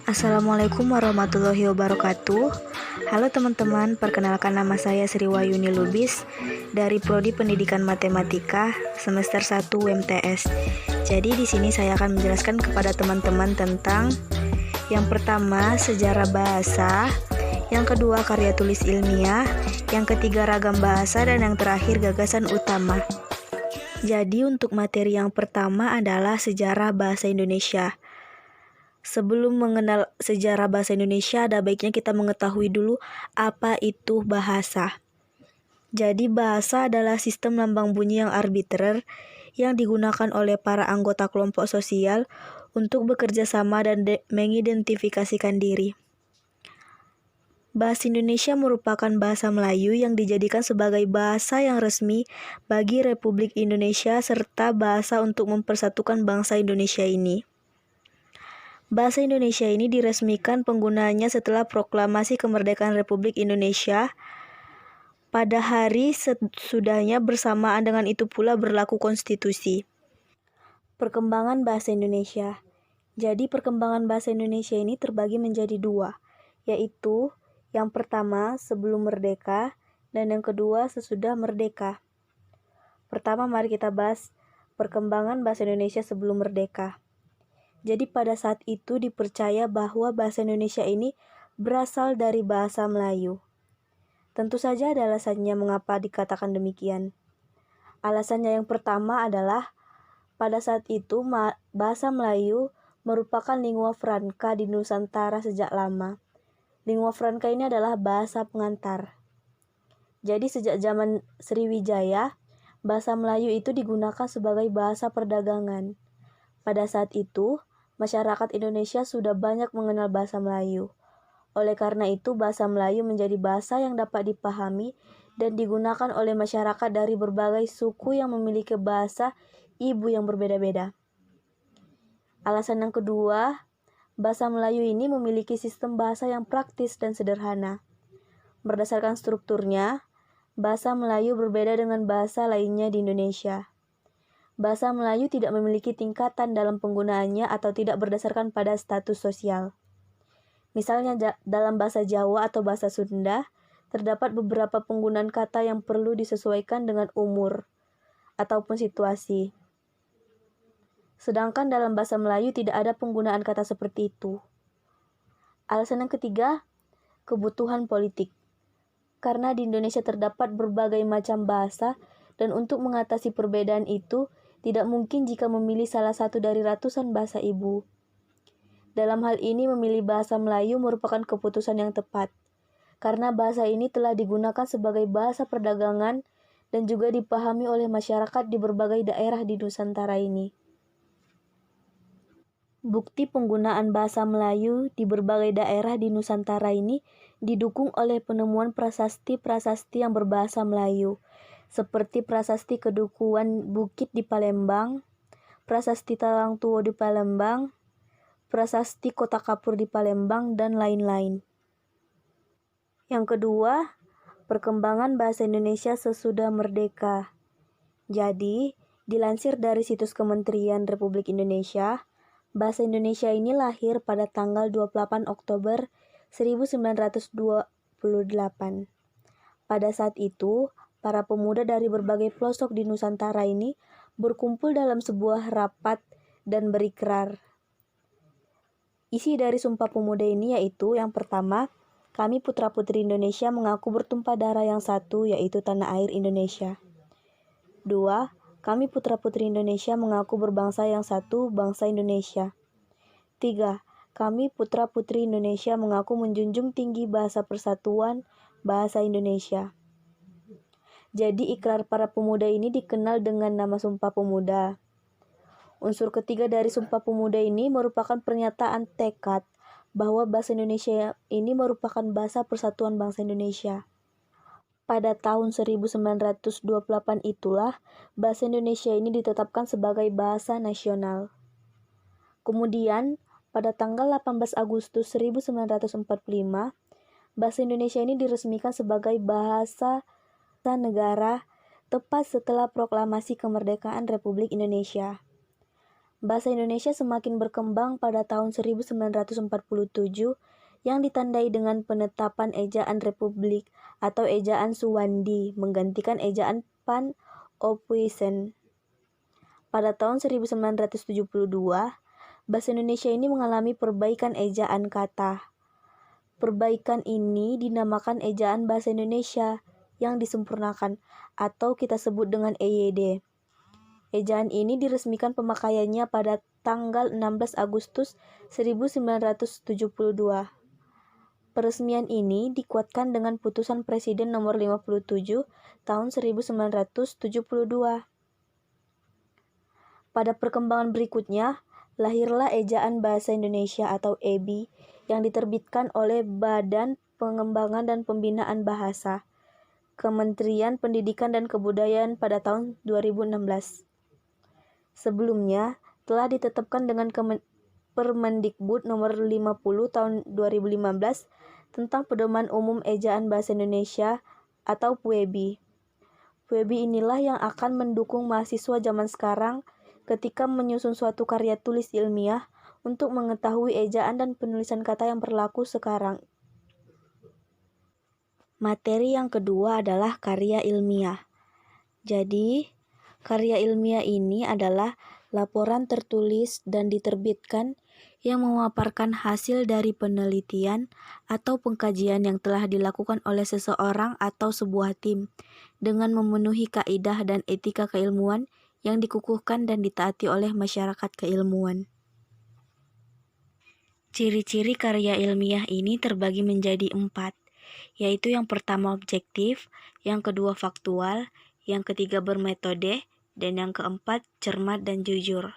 Assalamualaikum warahmatullahi wabarakatuh. Halo teman-teman, perkenalkan nama saya Sri Wayuni Lubis dari Prodi Pendidikan Matematika semester 1 UMTS. Jadi di sini saya akan menjelaskan kepada teman-teman tentang yang pertama sejarah bahasa, yang kedua karya tulis ilmiah, yang ketiga ragam bahasa, dan yang terakhir gagasan utama. Jadi untuk materi yang pertama adalah sejarah bahasa Indonesia. Sebelum mengenal sejarah bahasa Indonesia, ada baiknya kita mengetahui dulu apa itu bahasa. Jadi bahasa adalah sistem lambang bunyi yang arbitrer yang digunakan oleh para anggota kelompok sosial untuk bekerja sama dan mengidentifikasikan diri. Bahasa Indonesia merupakan bahasa Melayu yang dijadikan sebagai bahasa yang resmi bagi Republik Indonesia serta bahasa untuk mempersatukan bangsa Indonesia ini. Bahasa Indonesia ini diresmikan penggunaannya setelah Proklamasi Kemerdekaan Republik Indonesia pada hari sesudahnya, bersamaan dengan itu pula berlaku konstitusi. Perkembangan bahasa Indonesia. Jadi perkembangan bahasa Indonesia ini terbagi menjadi dua, yaitu yang pertama sebelum merdeka dan yang kedua sesudah merdeka. Pertama mari kita bahas perkembangan bahasa Indonesia sebelum merdeka. Jadi pada saat itu dipercaya bahwa bahasa Indonesia ini berasal dari bahasa Melayu. Tentu saja ada alasannya mengapa dikatakan demikian. Alasannya yang pertama adalah pada saat itu bahasa Melayu merupakan lingua franca di Nusantara sejak lama. Lingua franca ini adalah bahasa pengantar. Jadi sejak zaman Sriwijaya, bahasa Melayu itu digunakan sebagai bahasa perdagangan. Pada saat itu, masyarakat Indonesia sudah banyak mengenal bahasa Melayu. Oleh karena itu, bahasa Melayu menjadi bahasa yang dapat dipahami dan digunakan oleh masyarakat dari berbagai suku yang memiliki bahasa ibu yang berbeda-beda. Alasan yang kedua, bahasa Melayu ini memiliki sistem bahasa yang praktis dan sederhana. Berdasarkan strukturnya, bahasa Melayu berbeda dengan bahasa lainnya di Indonesia. Bahasa Melayu tidak memiliki tingkatan dalam penggunaannya atau tidak berdasarkan pada status sosial. Misalnya dalam bahasa Jawa atau bahasa Sunda, terdapat beberapa penggunaan kata yang perlu disesuaikan dengan umur ataupun situasi. Sedangkan dalam bahasa Melayu tidak ada penggunaan kata seperti itu. Alasan yang ketiga, kebutuhan politik. Karena di Indonesia terdapat berbagai macam bahasa, dan untuk mengatasi perbedaan itu, tidak mungkin jika memilih salah satu dari ratusan bahasa ibu. Dalam hal ini, memilih bahasa Melayu merupakan keputusan yang tepat, karena bahasa ini telah digunakan sebagai bahasa perdagangan dan juga dipahami oleh masyarakat di berbagai daerah di Nusantara ini. Bukti penggunaan bahasa Melayu di berbagai daerah di Nusantara ini didukung oleh penemuan prasasti-prasasti yang berbahasa Melayu, seperti prasasti Kedukuhan Bukit di Palembang, prasasti Talangtuo di Palembang, prasasti Kota Kapur di Palembang, dan lain-lain. Yang kedua, perkembangan bahasa Indonesia sesudah merdeka. Jadi, dilansir dari situs Kementerian Republik Indonesia, bahasa Indonesia ini lahir pada tanggal 28 Oktober 1928. Pada saat itu, para pemuda dari berbagai pelosok di Nusantara ini berkumpul dalam sebuah rapat dan berikrar. Isi dari Sumpah Pemuda ini yaitu yang pertama, kami putra-putri Indonesia mengaku bertumpah darah yang satu, yaitu tanah air Indonesia. 2. Kami putra-putri Indonesia mengaku berbangsa yang satu, bangsa Indonesia. 3. Kami putra-putri Indonesia mengaku menjunjung tinggi bahasa persatuan, bahasa Indonesia. Jadi ikrar para pemuda ini dikenal dengan nama Sumpah Pemuda. Unsur ketiga dari Sumpah Pemuda ini merupakan pernyataan tekad bahwa bahasa Indonesia ini merupakan bahasa persatuan bangsa Indonesia. Pada tahun 1928 itulah bahasa Indonesia ini ditetapkan sebagai bahasa nasional. Kemudian, pada tanggal 18 Agustus 1945, bahasa Indonesia ini diresmikan sebagai bahasa negara tepat setelah Proklamasi Kemerdekaan Republik Indonesia. Bahasa Indonesia semakin berkembang pada tahun 1947 yang ditandai dengan penetapan ejaan Republik atau ejaan Suwandi menggantikan ejaan Pan Opuisen. Pada tahun 1972, bahasa Indonesia ini mengalami perbaikan ejaan kata. Perbaikan ini dinamakan ejaan bahasa Indonesia yang disempurnakan atau kita sebut dengan EYD. Ejaan ini diresmikan pemakaiannya pada tanggal 16 Agustus 1972. Peresmian ini dikuatkan dengan putusan Presiden nomor 57 tahun 1972. Pada perkembangan berikutnya, lahirlah Ejaan Bahasa Indonesia atau EBI yang diterbitkan oleh Badan Pengembangan dan Pembinaan Bahasa, Kementerian Pendidikan dan Kebudayaan pada tahun 2016. Sebelumnya, telah ditetapkan dengan Permendikbud nomor 50 tahun 2015 tentang Pedoman Umum Ejaan Bahasa Indonesia atau PUEBI. PUEBI inilah yang akan mendukung mahasiswa zaman sekarang ketika menyusun suatu karya tulis ilmiah untuk mengetahui ejaan dan penulisan kata yang berlaku sekarang. Materi yang kedua adalah karya ilmiah. Jadi, karya ilmiah ini adalah laporan tertulis dan diterbitkan yang memaparkan hasil dari penelitian atau pengkajian yang telah dilakukan oleh seseorang atau sebuah tim dengan memenuhi kaidah dan etika keilmuan yang dikukuhkan dan ditaati oleh masyarakat keilmuan. Ciri-ciri karya ilmiah ini terbagi menjadi 4, yaitu yang pertama objektif, yang kedua faktual, yang ketiga bermetode, dan yang keempat cermat dan jujur.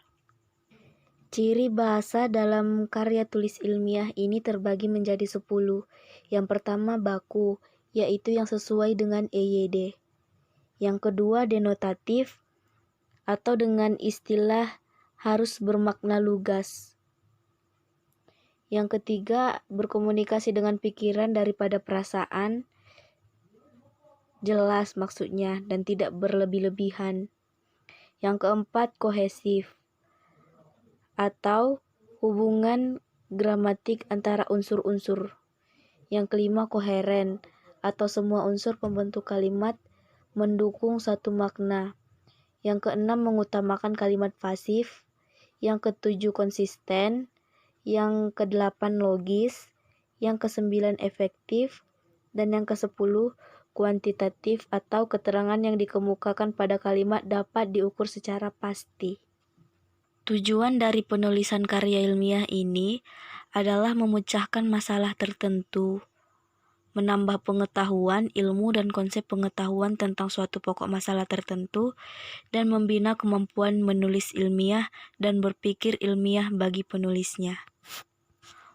Ciri bahasa dalam karya tulis ilmiah ini terbagi menjadi 10. Yang pertama baku, yaitu yang sesuai dengan EYD. Yang kedua denotatif, atau dengan istilah harus bermakna lugas. Yang ketiga berkomunikasi dengan pikiran daripada perasaan, jelas maksudnya dan tidak berlebih-lebihan. Yang keempat kohesif, atau hubungan gramatik antara unsur-unsur. Yang kelima koheren, atau semua unsur pembentuk kalimat mendukung satu makna. Yang keenam mengutamakan kalimat pasif. Yang ketujuh konsisten. Yang kedelapan logis. Yang kesembilan efektif. Dan yang kesepuluh kuantitatif atau keterangan yang dikemukakan pada kalimat dapat diukur secara pasti. Tujuan dari penulisan karya ilmiah ini adalah memecahkan masalah tertentu, menambah pengetahuan, ilmu, dan konsep pengetahuan tentang suatu pokok masalah tertentu, dan membina kemampuan menulis ilmiah dan berpikir ilmiah bagi penulisnya.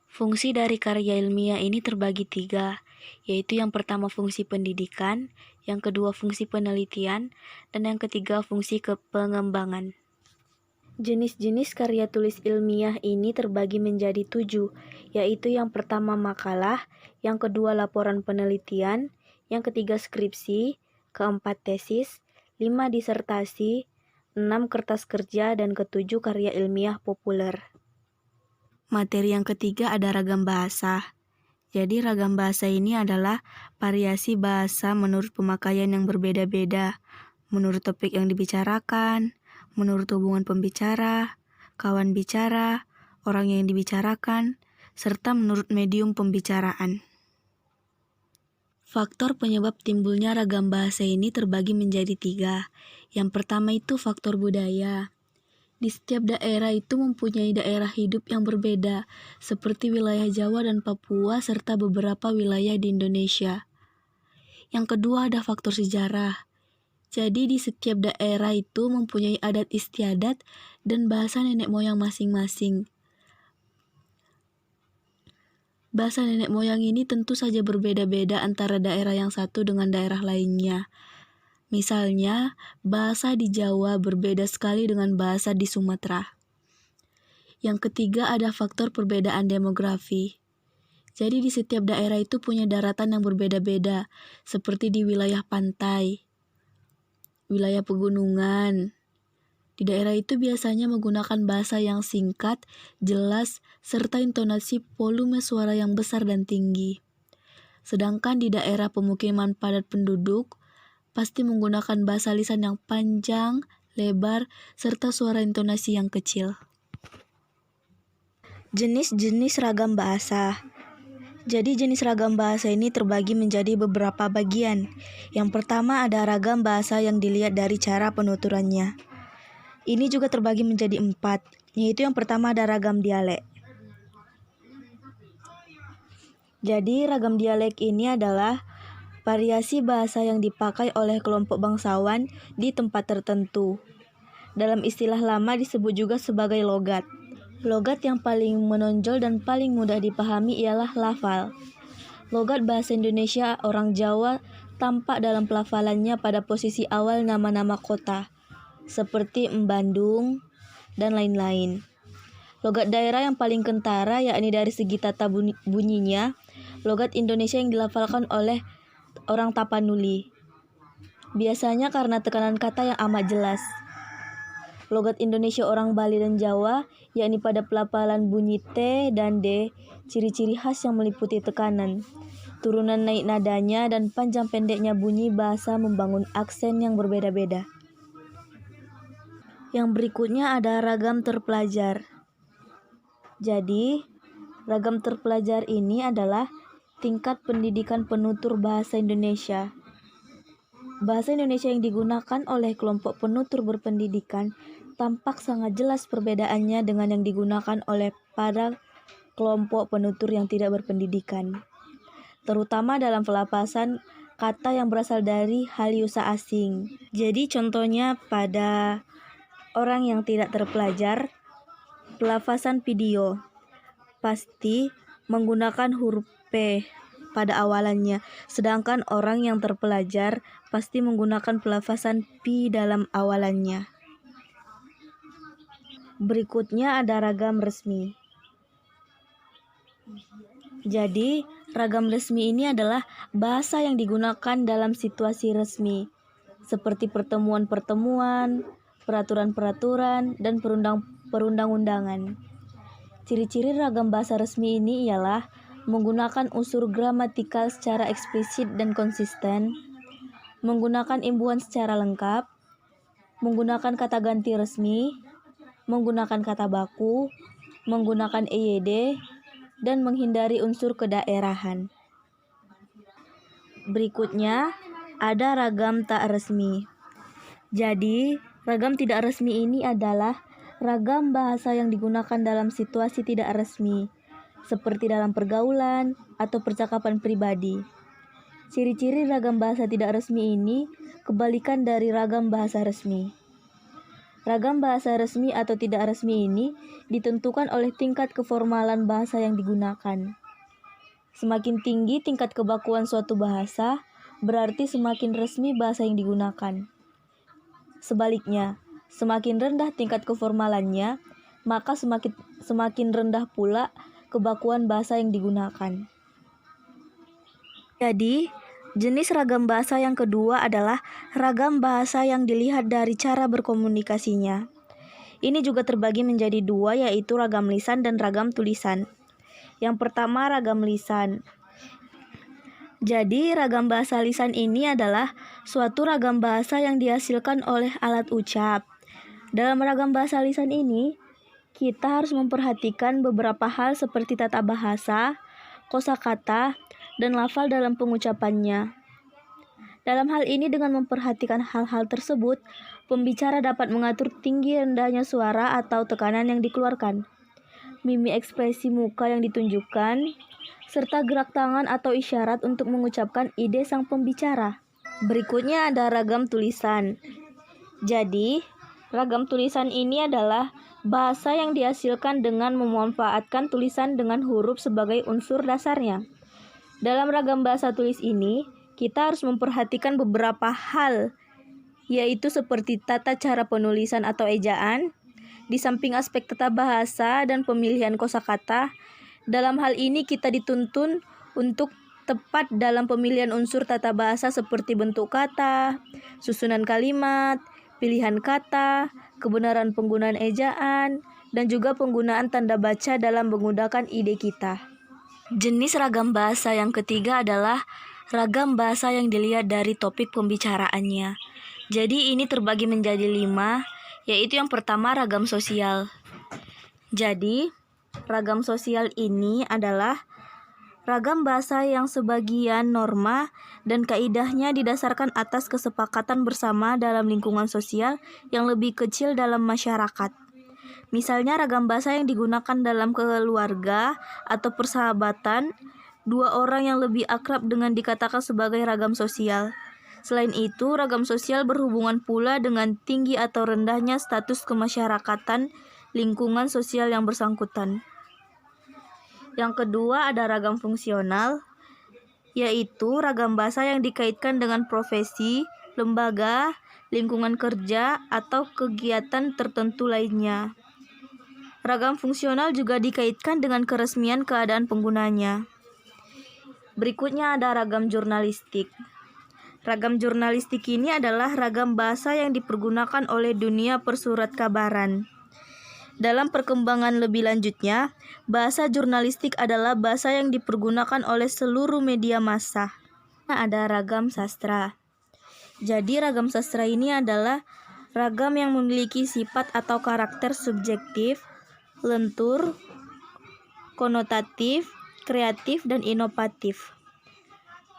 Fungsi dari karya ilmiah ini terbagi 3, yaitu yang pertama fungsi pendidikan, yang kedua fungsi penelitian, dan yang ketiga fungsi pengembangan. Jenis-jenis karya tulis ilmiah ini terbagi menjadi 7, yaitu yang pertama makalah, yang kedua laporan penelitian, yang ketiga skripsi, keempat tesis, 5 disertasi, 6 kertas kerja, dan ketujuh karya ilmiah populer. Materi yang ketiga ada ragam bahasa. Jadi ragam bahasa ini adalah variasi bahasa menurut pemakaian yang berbeda-beda, menurut topik yang dibicarakan, menurut hubungan pembicara, kawan bicara, orang yang dibicarakan, serta menurut medium pembicaraan. Faktor penyebab timbulnya ragam bahasa ini terbagi menjadi 3. Yang pertama itu faktor budaya. Di setiap daerah itu mempunyai daerah hidup yang berbeda, seperti wilayah Jawa dan Papua serta beberapa wilayah di Indonesia. Yang kedua ada faktor sejarah. Jadi di setiap daerah itu mempunyai adat istiadat dan bahasa nenek moyang masing-masing. Bahasa nenek moyang ini tentu saja berbeda-beda antara daerah yang satu dengan daerah lainnya. Misalnya, bahasa di Jawa berbeda sekali dengan bahasa di Sumatera. Yang ketiga ada faktor perbedaan demografi. Jadi di setiap daerah itu punya daratan yang berbeda-beda, seperti di wilayah pantai, wilayah pegunungan, Di daerah itu biasanya menggunakan bahasa yang singkat, jelas, serta intonasi volume suara yang besar dan tinggi. Sedangkan di daerah pemukiman padat penduduk, pasti menggunakan bahasa lisan yang panjang, lebar, serta suara intonasi yang kecil. Jenis-jenis ragam bahasa. Jadi jenis ragam bahasa ini terbagi menjadi beberapa bagian. Yang pertama ada ragam bahasa yang dilihat dari cara penuturannya. Ini juga terbagi menjadi 4, yaitu yang pertama ada ragam dialek. Jadi ragam dialek ini adalah variasi bahasa yang dipakai oleh kelompok bangsawan di tempat tertentu. Dalam istilah lama disebut juga sebagai logat. Logat yang paling menonjol dan paling mudah dipahami ialah lafal. Logat bahasa Indonesia orang Jawa tampak dalam pelafalannya pada posisi awal nama-nama kota, seperti Bandung dan lain-lain. Logat daerah yang paling kentara yakni dari segi tata bunyinya, logat Indonesia yang dilafalkan oleh orang Tapanuli. Biasanya karena tekanan kata yang amat jelas. Logat Indonesia orang Bali dan Jawa, yakni pada pelafalan bunyi T dan D, ciri-ciri khas yang meliputi tekanan, turunan naik nadanya, dan panjang pendeknya bunyi bahasa membangun aksen yang berbeda-beda. Yang berikutnya ada ragam terpelajar. Jadi, ragam terpelajar ini adalah tingkat pendidikan penutur bahasa Indonesia. Bahasa Indonesia yang digunakan oleh kelompok penutur berpendidikan tampak sangat jelas perbedaannya dengan yang digunakan oleh para kelompok penutur yang tidak berpendidikan, terutama dalam pelafasan kata yang berasal dari halieusa asing. Jadi contohnya pada orang yang tidak terpelajar, pelafasan video pasti menggunakan huruf P pada awalannya, sedangkan orang yang terpelajar pasti menggunakan pelafasan P dalam awalannya. Berikutnya ada ragam resmi. Jadi, ragam resmi ini adalah bahasa yang digunakan dalam situasi resmi, seperti pertemuan-pertemuan, peraturan-peraturan, dan perundang-undangan. Ciri-ciri ragam bahasa resmi ini ialah menggunakan unsur gramatikal secara eksplisit dan konsisten, menggunakan imbuhan secara lengkap, menggunakan kata ganti resmi, menggunakan kata baku, menggunakan EYD, dan menghindari unsur kedaerahan. Berikutnya, ada ragam tak resmi. Jadi, ragam tidak resmi ini adalah ragam bahasa yang digunakan dalam situasi tidak resmi, seperti dalam pergaulan atau percakapan pribadi. Ciri-ciri ragam bahasa tidak resmi ini kebalikan dari ragam bahasa resmi. Ragam bahasa resmi atau tidak resmi ini ditentukan oleh tingkat keformalan bahasa yang digunakan. Semakin tinggi tingkat kebakuan suatu bahasa, berarti semakin resmi bahasa yang digunakan. Sebaliknya, semakin rendah tingkat keformalannya, maka semakin rendah pula kebakuan bahasa yang digunakan. Jadi, jenis ragam bahasa yang kedua adalah ragam bahasa yang dilihat dari cara berkomunikasinya. Ini juga terbagi menjadi 2, yaitu ragam lisan dan ragam tulisan. Yang pertama, ragam lisan. Jadi, ragam bahasa lisan ini adalah suatu ragam bahasa yang dihasilkan oleh alat ucap. Dalam ragam bahasa lisan ini, kita harus memperhatikan beberapa hal seperti tata bahasa, kosakata, dan lafal dalam pengucapannya. Dalam hal ini, dengan memperhatikan hal-hal tersebut, pembicara dapat mengatur tinggi rendahnya suara atau tekanan yang dikeluarkan, mimik ekspresi muka yang ditunjukkan, serta gerak tangan atau isyarat untuk mengucapkan ide sang pembicara. Berikutnya ada ragam tulisan. Jadi, ragam tulisan ini adalah bahasa yang dihasilkan dengan memanfaatkan tulisan dengan huruf sebagai unsur dasarnya. Dalam ragam bahasa tulis ini, kita harus memperhatikan beberapa hal, yaitu seperti tata cara penulisan atau ejaan, di samping aspek tata bahasa dan pemilihan kosakata. Dalam hal ini kita dituntun untuk tepat dalam pemilihan unsur tata bahasa seperti bentuk kata, susunan kalimat, pilihan kata, kebenaran penggunaan ejaan, dan juga penggunaan tanda baca dalam menggunakan ide kita. Jenis ragam bahasa yang ketiga adalah ragam bahasa yang dilihat dari topik pembicaraannya. Jadi ini terbagi menjadi 5, yaitu yang pertama ragam sosial. Jadi, ragam sosial ini adalah ragam bahasa yang sebagian norma dan kaidahnya didasarkan atas kesepakatan bersama dalam lingkungan sosial yang lebih kecil dalam masyarakat. Misalnya ragam bahasa yang digunakan dalam keluarga atau persahabatan, 2 orang yang lebih akrab dengan dikatakan sebagai ragam sosial. Selain itu, ragam sosial berhubungan pula dengan tinggi atau rendahnya status kemasyarakatan lingkungan sosial yang bersangkutan. Yang kedua ada ragam fungsional, yaitu ragam bahasa yang dikaitkan dengan profesi, lembaga, lingkungan kerja, atau kegiatan tertentu lainnya. Ragam fungsional juga dikaitkan dengan keresmian keadaan penggunanya. Berikutnya ada ragam jurnalistik. Ragam jurnalistik ini adalah ragam bahasa yang dipergunakan oleh dunia persurat kabaran. Dalam perkembangan lebih lanjutnya, bahasa jurnalistik adalah bahasa yang dipergunakan oleh seluruh media massa. Ada ragam sastra. Jadi ragam sastra ini adalah ragam yang memiliki sifat atau karakter subjektif, lentur, konotatif, kreatif, dan inovatif.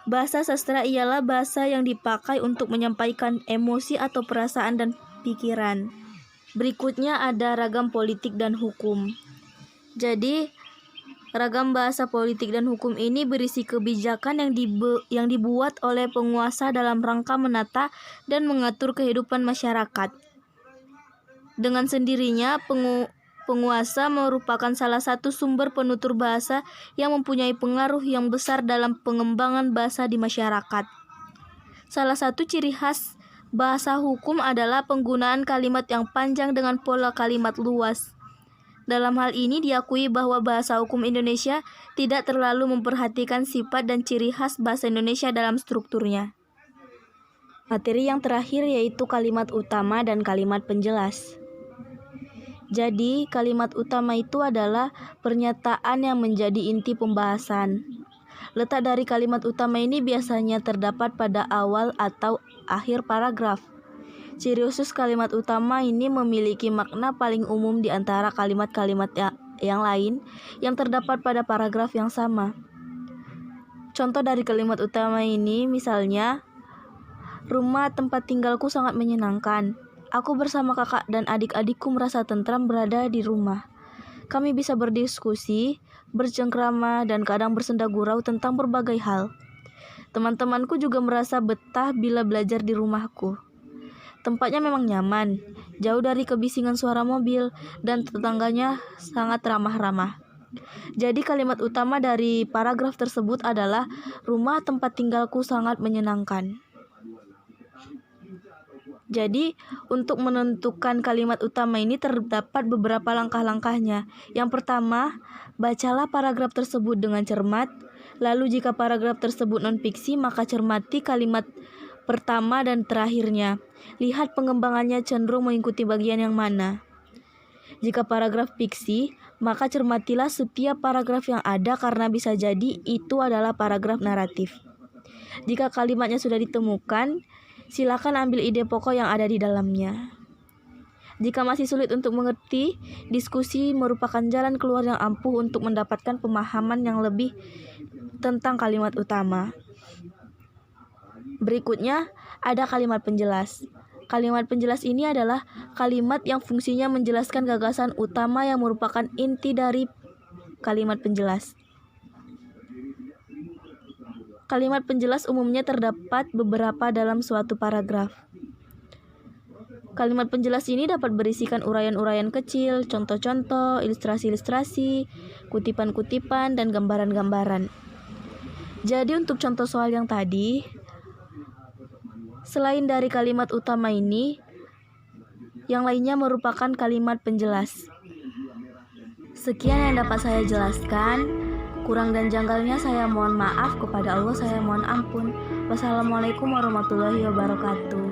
Bahasa sastra ialah bahasa yang dipakai untuk menyampaikan emosi atau perasaan dan pikiran. Berikutnya ada ragam politik dan hukum. Jadi, ragam bahasa politik dan hukum ini berisi kebijakan yang dibuat oleh penguasa dalam rangka menata dan mengatur kehidupan masyarakat. Dengan sendirinya, penguasa merupakan salah satu sumber penutur bahasa yang mempunyai pengaruh yang besar dalam pengembangan bahasa di masyarakat. Salah satu ciri khas bahasa hukum adalah penggunaan kalimat yang panjang dengan pola kalimat luas. Dalam hal ini diakui bahwa bahasa hukum Indonesia tidak terlalu memperhatikan sifat dan ciri khas bahasa Indonesia dalam strukturnya. Materi yang terakhir yaitu kalimat utama dan kalimat penjelas. Jadi, kalimat utama itu adalah pernyataan yang menjadi inti pembahasan. Letak dari kalimat utama ini biasanya terdapat pada awal atau akhir paragraf. Ciri khusus kalimat utama ini memiliki makna paling umum di antara kalimat-kalimat yang lain yang terdapat pada paragraf yang sama. Contoh dari kalimat utama ini misalnya, rumah tempat tinggalku sangat menyenangkan. Aku bersama kakak dan adik-adikku merasa tentram berada di rumah. Kami bisa berdiskusi, bercengkrama, dan kadang bersenda gurau tentang berbagai hal. Teman-temanku juga merasa betah bila belajar di rumahku. Tempatnya memang nyaman, jauh dari kebisingan suara mobil, dan tetangganya sangat ramah-ramah. Jadi kalimat utama dari paragraf tersebut adalah rumah tempat tinggalku sangat menyenangkan. Jadi, untuk menentukan kalimat utama ini terdapat beberapa langkah-langkahnya. Yang pertama, bacalah paragraf tersebut dengan cermat. Lalu jika paragraf tersebut non-fiksi, maka cermati kalimat pertama dan terakhirnya. Lihat pengembangannya cenderung mengikuti bagian yang mana. Jika paragraf fiksi, maka cermatilah setiap paragraf yang ada karena bisa jadi itu adalah paragraf naratif. Jika kalimatnya sudah ditemukan, silakan ambil ide pokok yang ada di dalamnya. Jika masih sulit untuk mengerti, diskusi merupakan jalan keluar yang ampuh untuk mendapatkan pemahaman yang lebih tentang kalimat utama. Berikutnya, ada kalimat penjelas. Kalimat penjelas ini adalah kalimat yang fungsinya menjelaskan gagasan utama yang merupakan inti dari kalimat penjelas. Kalimat penjelas umumnya terdapat beberapa dalam suatu paragraf. Kalimat penjelas ini dapat berisikan uraian-uraian kecil, contoh-contoh, ilustrasi-ilustrasi, kutipan-kutipan, dan gambaran-gambaran. Jadi untuk contoh soal yang tadi, selain dari kalimat utama ini, yang lainnya merupakan kalimat penjelas. Sekian yang dapat saya jelaskan. Kurang dan janggalnya saya mohon maaf, kepada Allah saya mohon ampun. Wassalamualaikum warahmatullahi wabarakatuh.